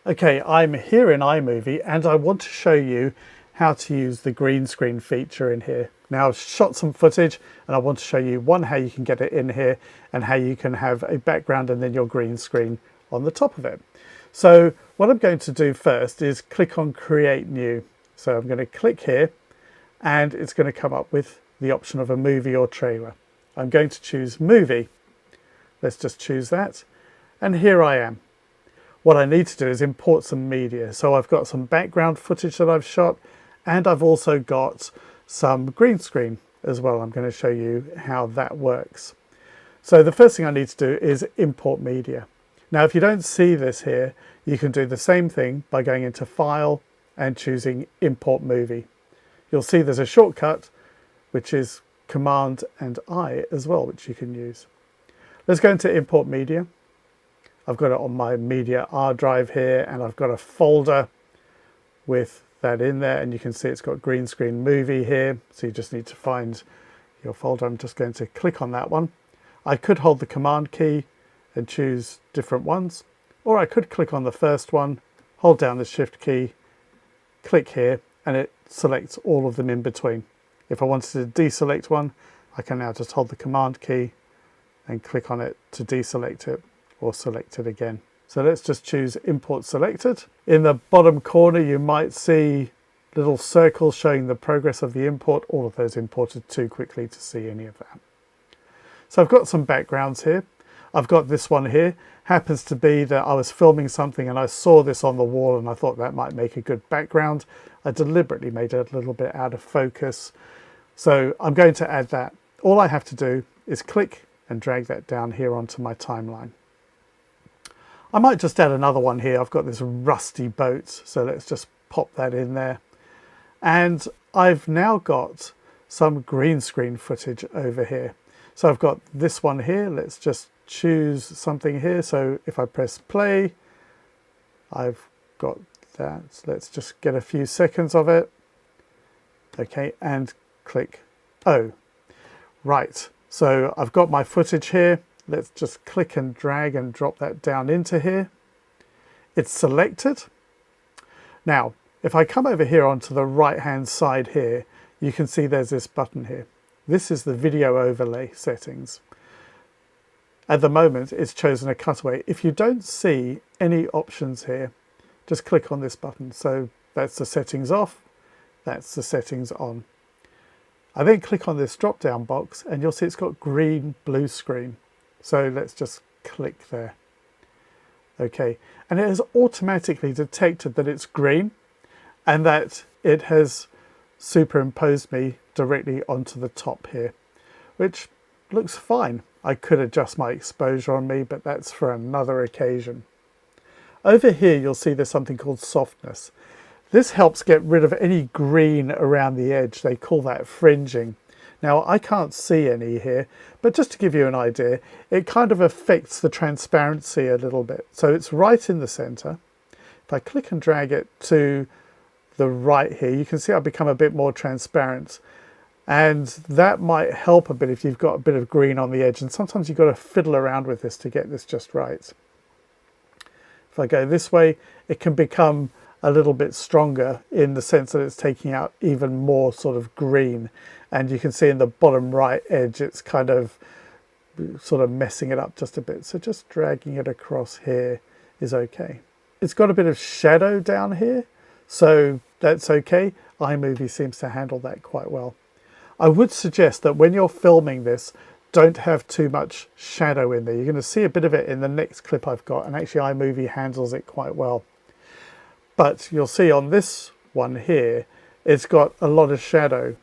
Okay, I'm here in iMovie and I want to show you how to use the green screen feature in here. Now I've shot some footage and I want to show you how you can get it in here and how you can have a background and then your green screen on the top of it. So what I'm going to do first is click on Create New. So I'm going to click here and it's going to come up with the option of a movie or trailer. I'm going to choose Movie. Let's just choose that. And here I am. What I need to do is import some media. So I've got some background footage that I've shot and I've also got some green screen as well. I'm going to show you how that works. So the first thing I need to do is import media. Now if you don't see this here, you can do the same thing by going into File and choosing Import Movie. You'll see there's a shortcut which is Command and I as well, which you can use. Let's go into Import Media. I've got it on my media R drive here and I've got a folder with that in there, and you can see it's got green screen movie here. So you just need to find your folder. I'm just going to click on that one. I could hold the Command key and choose different ones, or I could click on the first one, hold down the Shift key, click here, and it selects all of them in between. If I wanted to deselect one, I can now just hold the Command key and click on it to deselect it or select it again. So let's just choose Import Selected. In the bottom corner you might see little circles showing the progress of the import. All of those imported too quickly to see any of that. So I've got some backgrounds here. I've got this one here. Happens to be that I was filming something and I saw this on the wall and I thought that might make a good background. I deliberately made it a little bit out of focus. So I'm going to add that. All I have to do is click and drag that down here onto my timeline. I might just add another one here. I've got this rusty boat, so let's just pop that in there. And I've now got some green screen footage over here. So I've got this one here. Let's just choose something here. So if I press play, I've got that. Let's just get a few seconds of it. Okay, and click O. Right, so I've got my footage here. Let's just click and drag and drop that down into here. It's selected. Now, if I come over here onto the right-hand side here, you can see there's this button here. This is the video overlay settings. At the moment, it's chosen a cutaway. If you don't see any options here, just click on this button. So that's the settings off, that's the settings on. I then click on this drop-down box and you'll see it's got green, blue screen. So let's just click there. Okay, and it has automatically detected that it's green and that it has superimposed me directly onto the top here, which looks fine. I could adjust my exposure on me, but that's for another occasion. Over here, you'll see there's something called softness. This helps get rid of any green around the edge. They call that fringing. Now, I can't see any here, but just to give you an idea, it kind of affects the transparency a little bit. So it's right in the center. If I click and drag it to the right here, you can see I've become a bit more transparent. And that might help a bit if you've got a bit of green on the edge. And sometimes you've got to fiddle around with this to get this just right. If I go this way, it can become a little bit stronger in the sense that it's taking out even more sort of green. And you can see in the bottom right edge, it's kind of sort of messing it up just a bit. So just dragging it across here is okay. It's got a bit of shadow down here, so that's okay. iMovie seems to handle that quite well. I would suggest that when you're filming this, don't have too much shadow in there. You're going to see a bit of it in the next clip I've got, and actually iMovie handles it quite well. But you'll see on this one here, it's got a lot of shadow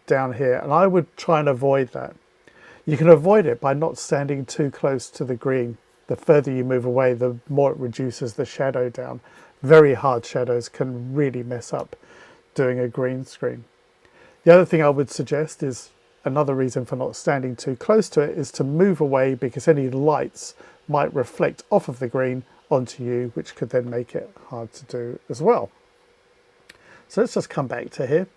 down here, and I would try and avoid that. You can avoid it by not standing too close to the green. The further you move away, the more it reduces the shadow down. Very hard shadows can really mess up doing a green screen. The other thing I would suggest is, another reason for not standing too close to it, is to move away, because any lights might reflect off of the green onto you, which could then make it hard to do as well. So let's just come back to here.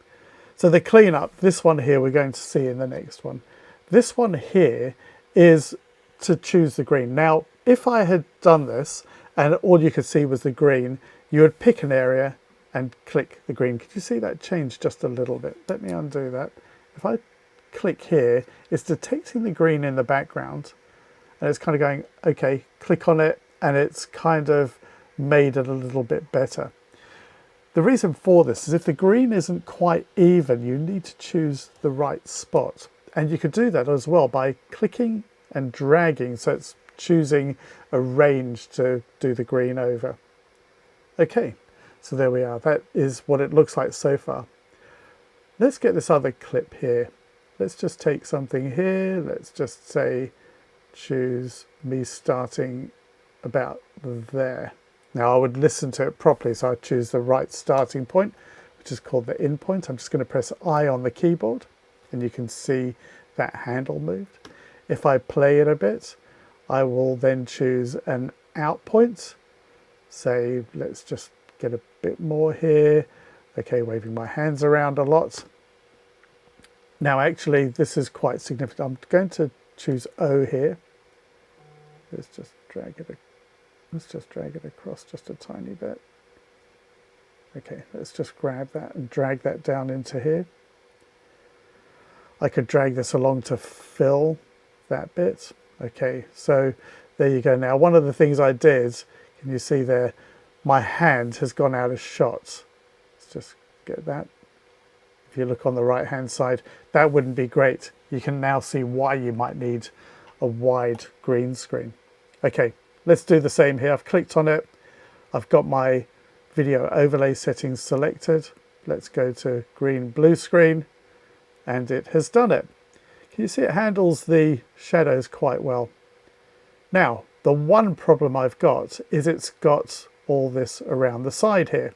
So the cleanup, this one here we're going to see in the next one. This one here is to choose the green. Now, if I had done this and all you could see was the green, you would pick an area and click the green. Could you see that change just a little bit? Let me undo that. If I click here, it's detecting the green in the background, and it's kind of going, okay, click on it, and it's kind of made it a little bit better. The reason for this is if the green isn't quite even, you need to choose the right spot. And you could do that as well by clicking and dragging, so it's choosing a range to do the green over. Okay, so there we are. That is what it looks like so far. Let's get this other clip here. Let's just take something here. Let's just say, choose me starting about there. Now I would listen to it properly, so I choose the right starting point, which is called the in point. I'm just going to press I on the keyboard, and you can see that handle moved. If I play it a bit, I will then choose an out point. Say, let's just get a bit more here. Okay, waving my hands around a lot. Now actually this is quite significant. I'm going to choose O here. Let's just drag it across just a tiny bit. Okay, let's just grab that and drag that down into here. I could drag this along to fill that bit. Okay, so there you go. Now one of the things I did, can you see there, my hand has gone out of shot. Let's just get that. If you look on the right hand side, that wouldn't be great. You can now see why you might need a wide green screen. Okay, let's do the same here. I've clicked on it. I've got my video overlay settings selected. Let's go to green blue screen, and it has done it. Can you see it handles the shadows quite well? Now, the one problem I've got is it's got all this around the side here.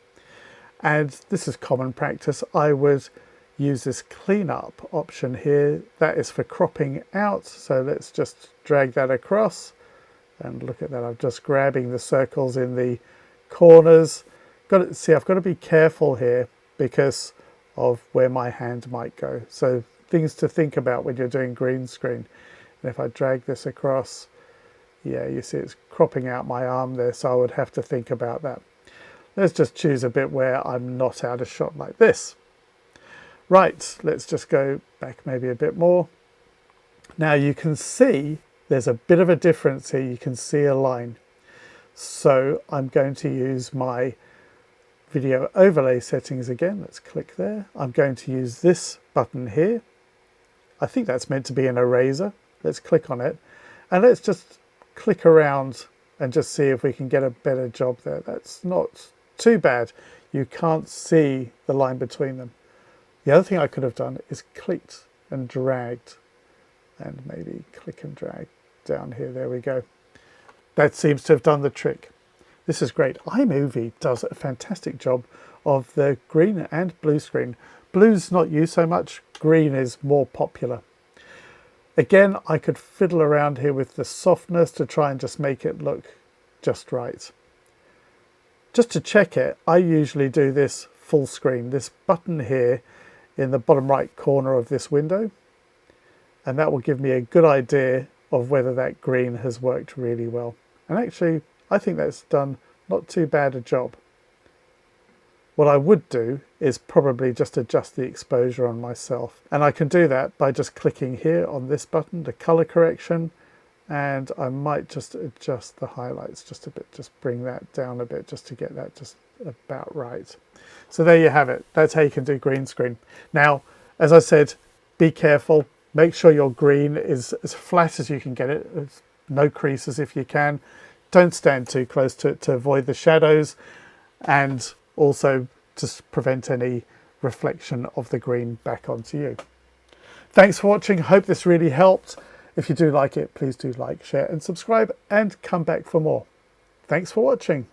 And this is common practice. I would use this cleanup option here. That is for cropping out. So let's just drag that across. And look at that, I'm just grabbing the circles in the corners. See, I've got to be careful here because of where my hand might go. So things to think about when you're doing green screen. And if I drag this across, yeah, you see it's cropping out my arm there, so I would have to think about that. Let's just choose a bit where I'm not out of shot like this. Right, let's just go back maybe a bit more. Now you can see there's a bit of a difference here. You can see a line. So I'm going to use my video overlay settings again. Let's click there. I'm going to use this button here. I think that's meant to be an eraser. Let's click on it. And let's just click around and just see if we can get a better job there. That's not too bad. You can't see the line between them. The other thing I could have done is clicked and dragged, and maybe click and drag down here. There we go. That seems to have done the trick. This is great. iMovie does a fantastic job of the green and blue screen. Blue's not used so much. Green is more popular. Again, I could fiddle around here with the softness to try and just make it look just right. Just to check it, I usually do this full screen, this button here in the bottom right corner of this window, and that will give me a good idea of whether that green has worked really well. And actually, I think that's done not too bad a job. What I would do is probably just adjust the exposure on myself. And I can do that by just clicking here on this button, the color correction, and I might just adjust the highlights just a bit, just bring that down a bit just to get that just about right. So there you have it. That's how you can do green screen. Now, as I said, be careful. Make sure your green is as flat as you can get it. There's no creases if you can. Don't stand too close to it to avoid the shadows, and also to prevent any reflection of the green back onto you. Thanks for watching. Hope this really helped. If you do like it, please do like, share and subscribe, and come back for more. Thanks for watching.